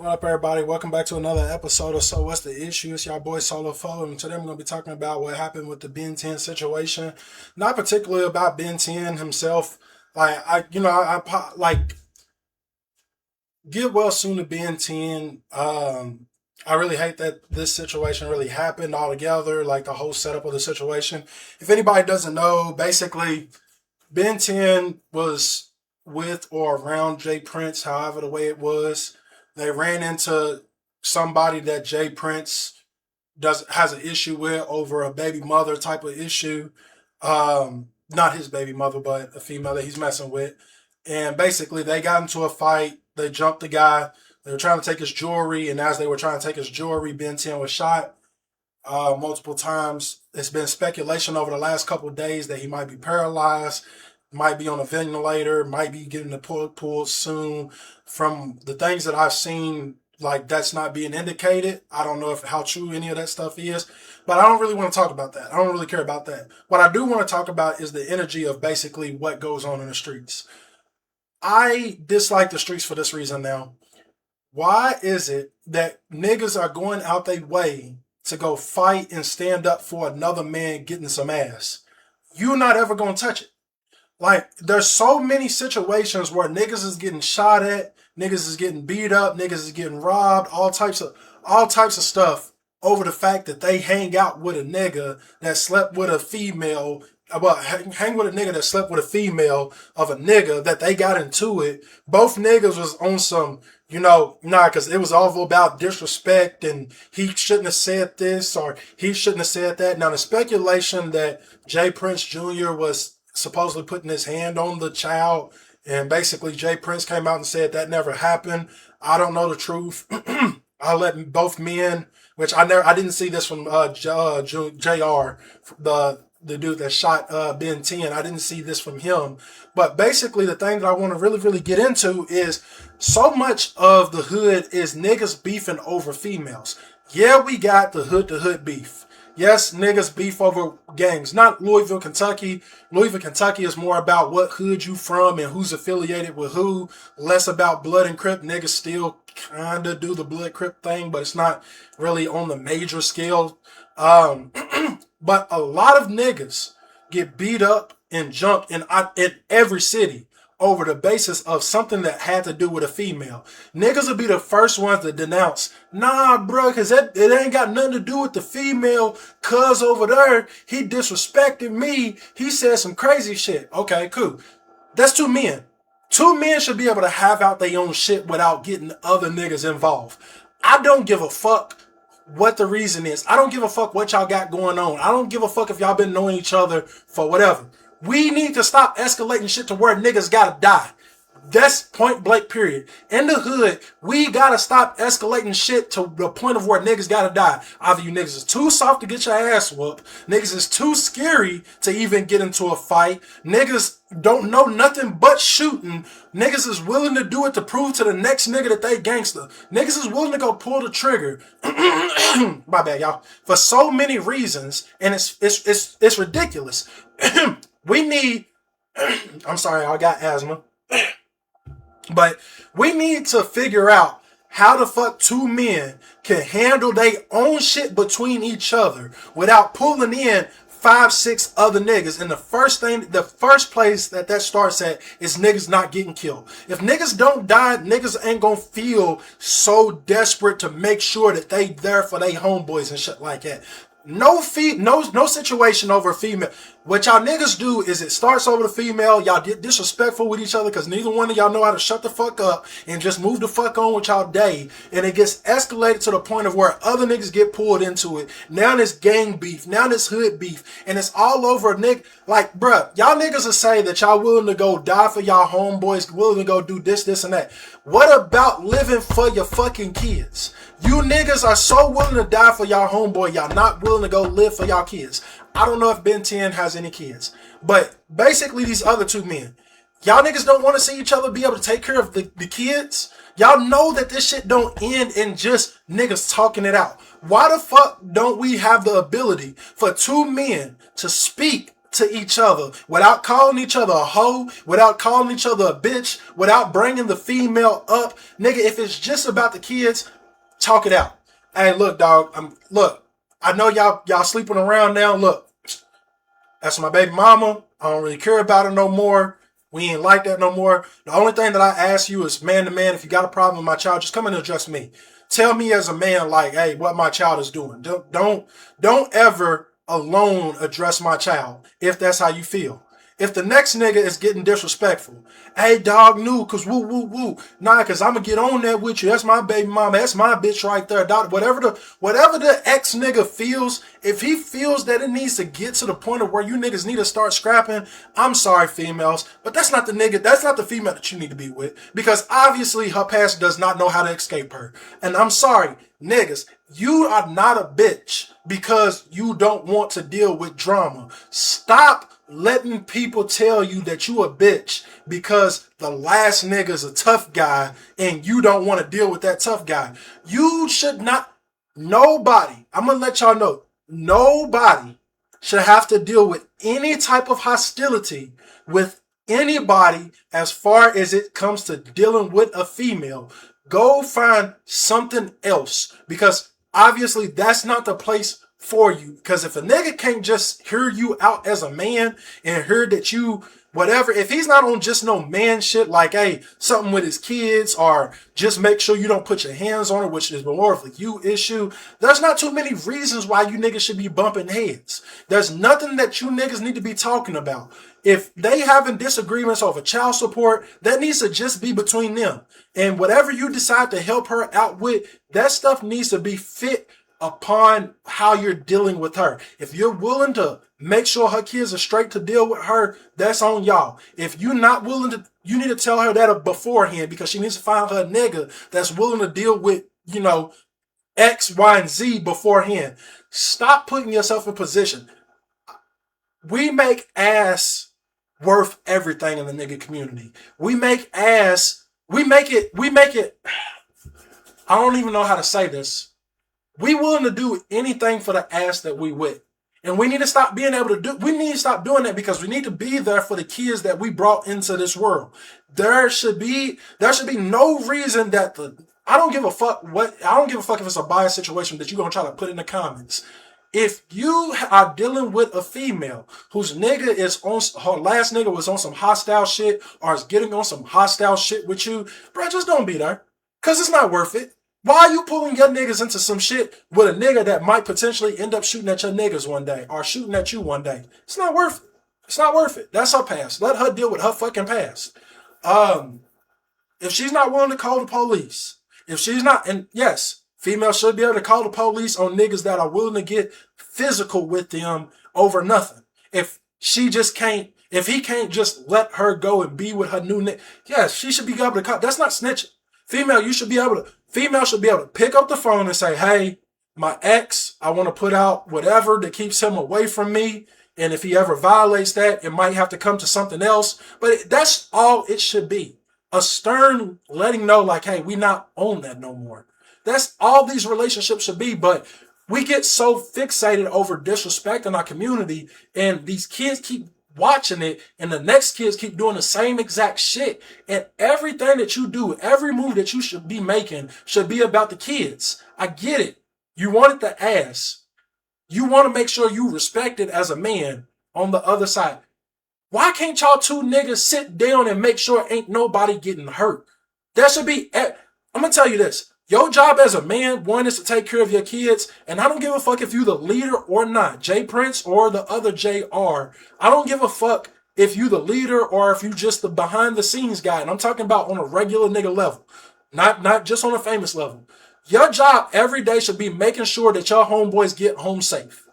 What up, everybody? Welcome back to another episode of So What's the Issue? It's your boy Solo Fo, and today we're going to be talking about what happened with the Ben 10 situation. Not particularly about Ben 10 himself. Like, get well soon to Ben 10. I really hate that this situation really happened altogether, like the whole setup of the situation. If anybody doesn't know, basically, Ben 10 was with or around Jay Prince, however the way it was. They ran into somebody that Jay Prince does has an issue with over a baby mother type of issue. Not his baby mother, but a female that he's messing with. And basically they got into a fight. They jumped the guy. They were trying to take his jewelry, and as they were trying to take his jewelry, Ben 10 was shot multiple times. It's been speculation over the last couple of days that he might be paralyzed, might be on a ventilator, might be getting the plug pulled soon. From the things that I've seen, like that's not being indicated. I don't know if how true any of that stuff is, but I don't really want to talk about that. I don't really care about that. What I do want to talk about is the energy of basically what goes on in the streets. I dislike the streets for this reason now. Why is it that niggas are going out their way to go fight and stand up for another man getting some ass? You're not ever gonna touch it. Like, there's so many situations where niggas is getting shot at, niggas is getting beat up, niggas is getting robbed, all types of stuff over the fact that they hang out with a nigga that slept with a female. Well, hang with a nigga that slept with a female of a nigga that they got into it. Both niggas was on some, because it was all about disrespect and he shouldn't have said this or he shouldn't have said that. Now, the speculation that Jay Prince Jr. was supposedly putting his hand on the child, and basically Jay Prince came out and said that never happened. I don't know the truth. I let both men, which I didn't see this from Jr. The dude that shot Ben 10. I didn't see this from him. But basically the thing that I want to really, really get into is so much of the hood is niggas beefing over females. Yeah, we got the hood to hood beef. Yes, niggas beef over gangs. Not Louisville, Kentucky. Louisville, Kentucky is more about what hood you from and who's affiliated with who. Less about blood and crip. Niggas still kind of do the blood crip thing, but it's not really on the major scale. But a lot of niggas get beat up and jumped in every city over the basis of something that had to do with a female. Niggas will be the first ones to denounce, nah, bro, because it ain't got nothing to do with the female, cuz over there, he disrespected me. He said some crazy shit. Okay, cool. That's two men. Two men should be able to have out their own shit without getting other niggas involved. I don't give a fuck what the reason is. I don't give a fuck what y'all got going on. I don't give a fuck if y'all been knowing each other for whatever. We need to stop escalating shit to where niggas gotta die. That's point blank period. In the hood, we gotta stop escalating shit to the point of where niggas gotta die. Either you niggas is too soft to get your ass whooped, niggas is too scary to even get into a fight, niggas don't know nothing but shooting, niggas is willing to do it to prove to the next nigga that they gangster, niggas is willing to go pull the trigger. My bad, y'all. For so many reasons, and it's ridiculous. We need, I'm sorry, I got asthma. But we need to figure out how the fuck two men can handle their own shit between each other without pulling in 5, 6 other niggas. And the first place that starts at is niggas not getting killed. If niggas don't die, niggas ain't gonna feel so desperate to make sure that they there for their homeboys and shit like that. No situation over a female. What y'all niggas do is it starts over the female. Y'all get disrespectful with each other because neither one of y'all know how to shut the fuck up and just move the fuck on with y'all day. And it gets escalated to the point of where other niggas get pulled into it. Now this gang beef. Now this hood beef. And it's all over a nigga. Like, bruh, y'all niggas will say that y'all willing to go die for y'all homeboys, willing to go do this, and that. What about living for your fucking kids? You niggas are so willing to die for y'all homeboy, y'all not willing to go live for y'all kids. I don't know if Ben 10 has any kids, but basically these other two men, y'all niggas don't want to see each other be able to take care of the kids. Y'all know that this shit don't end in just niggas talking it out. Why the fuck don't we have the ability for two men to speak to each other without calling each other a hoe, without calling each other a bitch, without bringing the female up. Nigga, if it's just about the kids, talk it out. Hey, look, dog. Look, I know y'all sleeping around now. Look, that's my baby mama. I don't really care about her no more. We ain't like that no more. The only thing that I ask you is man to man, if you got a problem with my child, just come in and address me. Tell me as a man, like, hey, what my child is doing. Don't ever alone address my child if that's how you feel. If the next nigga is getting disrespectful, hey, dog, new, cause woo, woo, woo. Nah, cause I'm gonna get on that with you. That's my baby mama. That's my bitch right there. Dog, whatever the ex nigga feels, if he feels that it needs to get to the point of where you niggas need to start scrapping, I'm sorry, females, but that's not the nigga, that's not the female that you need to be with. Because obviously her past does not know how to escape her. And I'm sorry, niggas, you are not a bitch because you don't want to deal with drama. Stop letting people tell you that you a bitch because the last nigga's a tough guy and you don't want to deal with that tough guy. You should not, nobody, I'm going to let y'all know, nobody should have to deal with any type of hostility with anybody as far as it comes to dealing with a female. Go find something else because obviously that's not the place for you. Because if a nigga can't just hear you out as a man and hear that you whatever, if he's not on just no man shit like, hey, something with his kids or just make sure you don't put your hands on her, which is more of a you issue, there's not too many reasons why you niggas should be bumping heads. There's nothing that you niggas need to be talking about. If they having disagreements over child support, that needs to just be between them. And whatever you decide to help her out with, that stuff needs to be fit upon how you're dealing with her. If you're willing to make sure her kids are straight to deal with her, that's on y'all. If you're not willing to, you need to tell her that beforehand because she needs to find her nigga that's willing to deal with, you know, X, Y, and Z beforehand. Stop putting yourself in position. We make ass worth everything in the nigga community. We make it, I don't even know how to say this. We willing to do anything for the ass that we with. And we need to stop being able to do, we need to stop doing that because we need to be there for the kids that we brought into this world. There should be no reason that I don't give a fuck if it's a biased situation that you're going to try to put in the comments. If you are dealing with a female whose nigga is on, her last nigga was on some hostile shit or is getting on some hostile shit with you, bro, just don't be there. Cause it's not worth it. Why are you pulling your niggas into some shit with a nigga that might potentially end up shooting at your niggas one day or shooting at you one day? It's not worth it. It's not worth it. That's her past. Let her deal with her fucking past. If she's not willing to call the police, if she's not, and yes, females should be able to call the police on niggas that are willing to get physical with them over nothing. If he can't just let her go and be with her new nigga, yes, she should be able to call. That's not snitching. Female should be able to pick up the phone and say, hey, my ex, I want to put out whatever that keeps him away from me. And if he ever violates that, it might have to come to something else. But that's all it should be. A stern letting know like, hey, we not on that no more. That's all these relationships should be. But we get so fixated over disrespect in our community and these kids keep watching it and the next kids keep doing the same exact shit. And everything that you do, every move that you should be making should be about the kids. I get it. You want it the ass. You want to make sure you respect it as a man on the other side. Why can't y'all two niggas sit down and make sure ain't nobody getting hurt? That should be, I'm going to tell you this. Your job as a man, one, is to take care of your kids. And I don't give a fuck if you the leader or not. Jay Prince or the other JR. I don't give a fuck if you the leader or if you just the behind the scenes guy. And I'm talking about on a regular nigga level. Not just on a famous level. Your job every day should be making sure that your homeboys get home safe.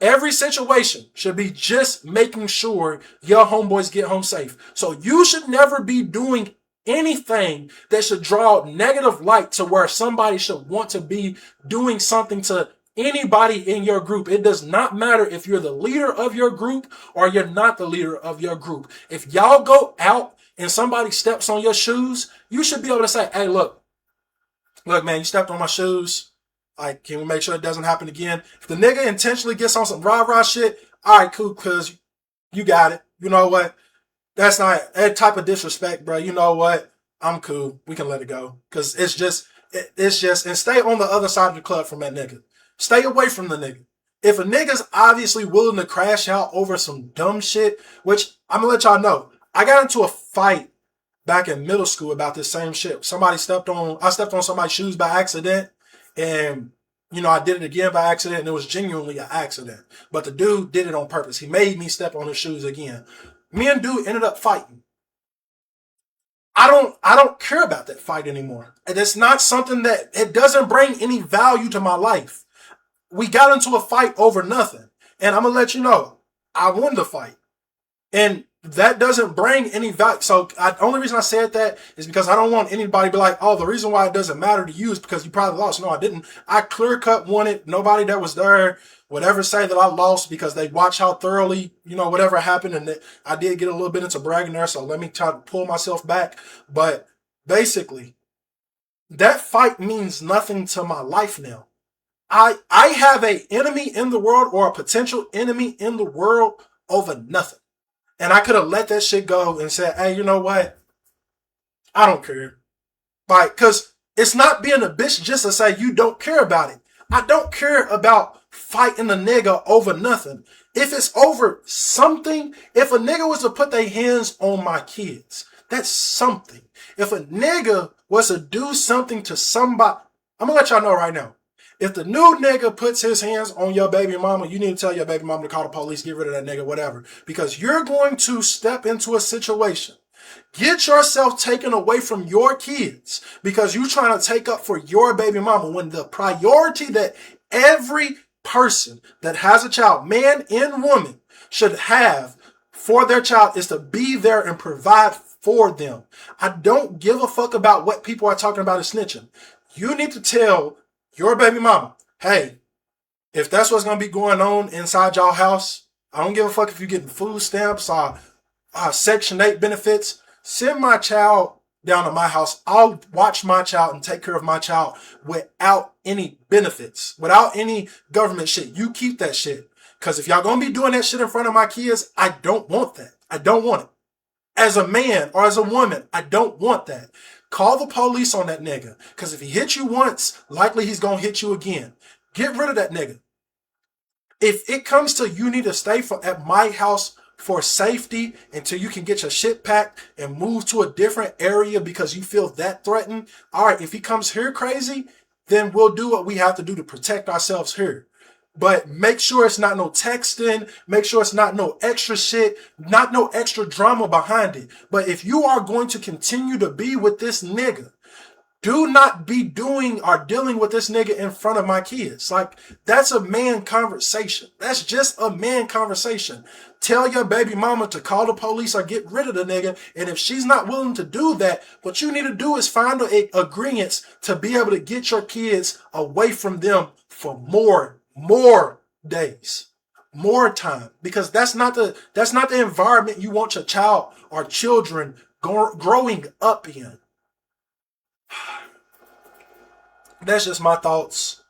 Every situation should be just making sure your homeboys get home safe. So you should never be doing anything that should draw negative light to where somebody should want to be doing something to anybody in your group. It does not matter if you're the leader of your group or you're not the leader of your group. If y'all go out and somebody steps on your shoes, you should be able to say, hey, look, man, you stepped on my shoes. Like, can we make sure it doesn't happen again? If the nigga intentionally gets on some rah-rah shit, all right, cool, cuz You got it. You know what? That's not that type of disrespect, bro. You know what? I'm cool. We can let it go because it's just, and stay on the other side of the club from that nigga. Stay away from the nigga. If a nigga's obviously willing to crash out over some dumb shit, which I'm gonna let y'all know, I got into a fight back in middle school about this same shit. I stepped on somebody's shoes by accident, and I did it again by accident, and it was genuinely an accident. But the dude did it on purpose. He made me step on his shoes again. Me and dude ended up fighting. I don't care about that fight anymore. And it's not something that it doesn't bring any value to my life. We got into a fight over nothing. And I'm gonna let you know, I won the fight. And that doesn't bring any value. So the only reason I said that is because I don't want anybody to be like, oh, the reason why it doesn't matter to you is because you probably lost. No, I didn't. I clear cut won it. Nobody that was there would ever say that I lost because they watch how thoroughly, whatever happened. And that I did get a little bit into bragging there. So let me try to pull myself back. But basically, that fight means nothing to my life now. I have a enemy in the world or a potential enemy in the world over nothing. And I could have let that shit go and said, hey, you know what? I don't care. Like, because it's not being a bitch just to say you don't care about it. I don't care about fighting a nigga over nothing. If it's over something, if a nigga was to put their hands on my kids, that's something. If a nigga was to do something to somebody, I'm going to let y'all know right now. If the new nigga puts his hands on your baby mama, you need to tell your baby mama to call the police, get rid of that nigga, whatever. Because you're going to step into a situation. Get yourself taken away from your kids because you're trying to take up for your baby mama when the priority that every person that has a child, man and woman, should have for their child is to be there and provide for them. I don't give a fuck about what people are talking about as snitching. You need to tell your baby mama, hey, if that's what's going to be going on inside y'all house, I don't give a fuck if you're getting food stamps or Section 8 benefits. Send my child down to my house. I'll watch my child and take care of my child without any benefits, without any government shit. You keep that shit. Because if y'all going to be doing that shit in front of my kids, I don't want that. I don't want it. As a man or as a woman, I don't want that. Call the police on that nigga. Because if he hit you once, likely he's going to hit you again. Get rid of that nigga. If it comes to you need to stay at my house for safety until you can get your shit packed and move to a different area because you feel that threatened, all right, if he comes here crazy, then we'll do what we have to do to protect ourselves here. But make sure it's not no texting. Make sure it's not no extra shit, not no extra drama behind it. But if you are going to continue to be with this nigga, do not be doing or dealing with this nigga in front of my kids. Like, that's a man conversation. That's just a man conversation. Tell your baby mama to call the police or get rid of the nigga. And if she's not willing to do that, what you need to do is find an agreement to be able to get your kids away from them for more days, more time, because that's not the environment you want your child or children growing up in. That's just my thoughts.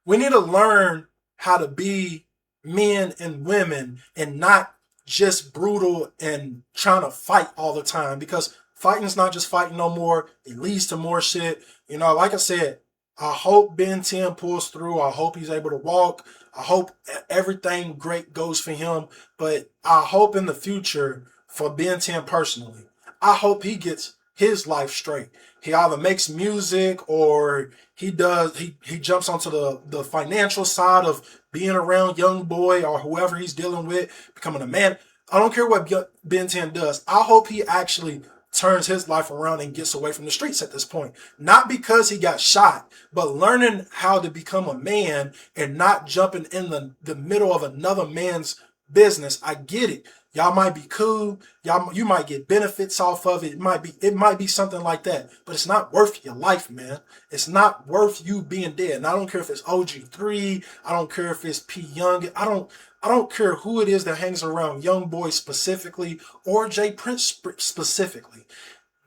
We need to learn how to be men and women and not just brutal and trying to fight all the time, because fighting is not just fighting no more. It leads to more shit. Like I said, I hope Ben 10 pulls through. I hope he's able to walk. I hope everything great goes for him. But I hope in the future for Ben 10 personally, I hope he gets his life straight. He either makes music or he jumps onto the financial side of being around young boy or whoever he's dealing with, becoming a man. I don't care what Ben 10 does. I hope he actually turns his life around and gets away from the streets at this point. Not because he got shot, but learning how to become a man and not jumping in the middle of another man's business. I get it. Y'all might be cool. You might get benefits off of it. It might be something like that, but it's not worth your life, man. It's not worth you being dead. And I don't care if it's OG3. I don't care if it's P Young. I don't care who it is that hangs around Young Boy specifically or Jay Prince specifically.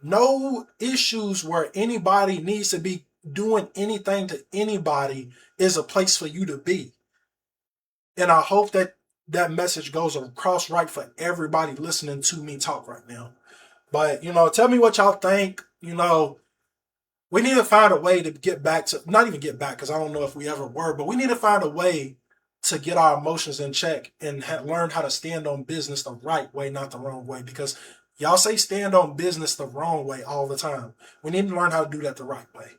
No issues where anybody needs to be doing anything to anybody is a place for you to be. And I hope that that message goes across right for everybody listening to me talk right now. But, you know, tell me what y'all think. You know, we need to find a way to get back to, not even get back, because I don't know if we ever were, but we need to find a way to get our emotions in check and learn how to stand on business the right way, not the wrong way. Because y'all say stand on business the wrong way all the time. We need to learn how to do that the right way.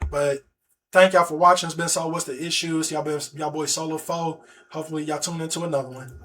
But thank y'all for watching. It's been So What's the Issues? Y'all boy Solo Foe. Hopefully y'all tune into another one.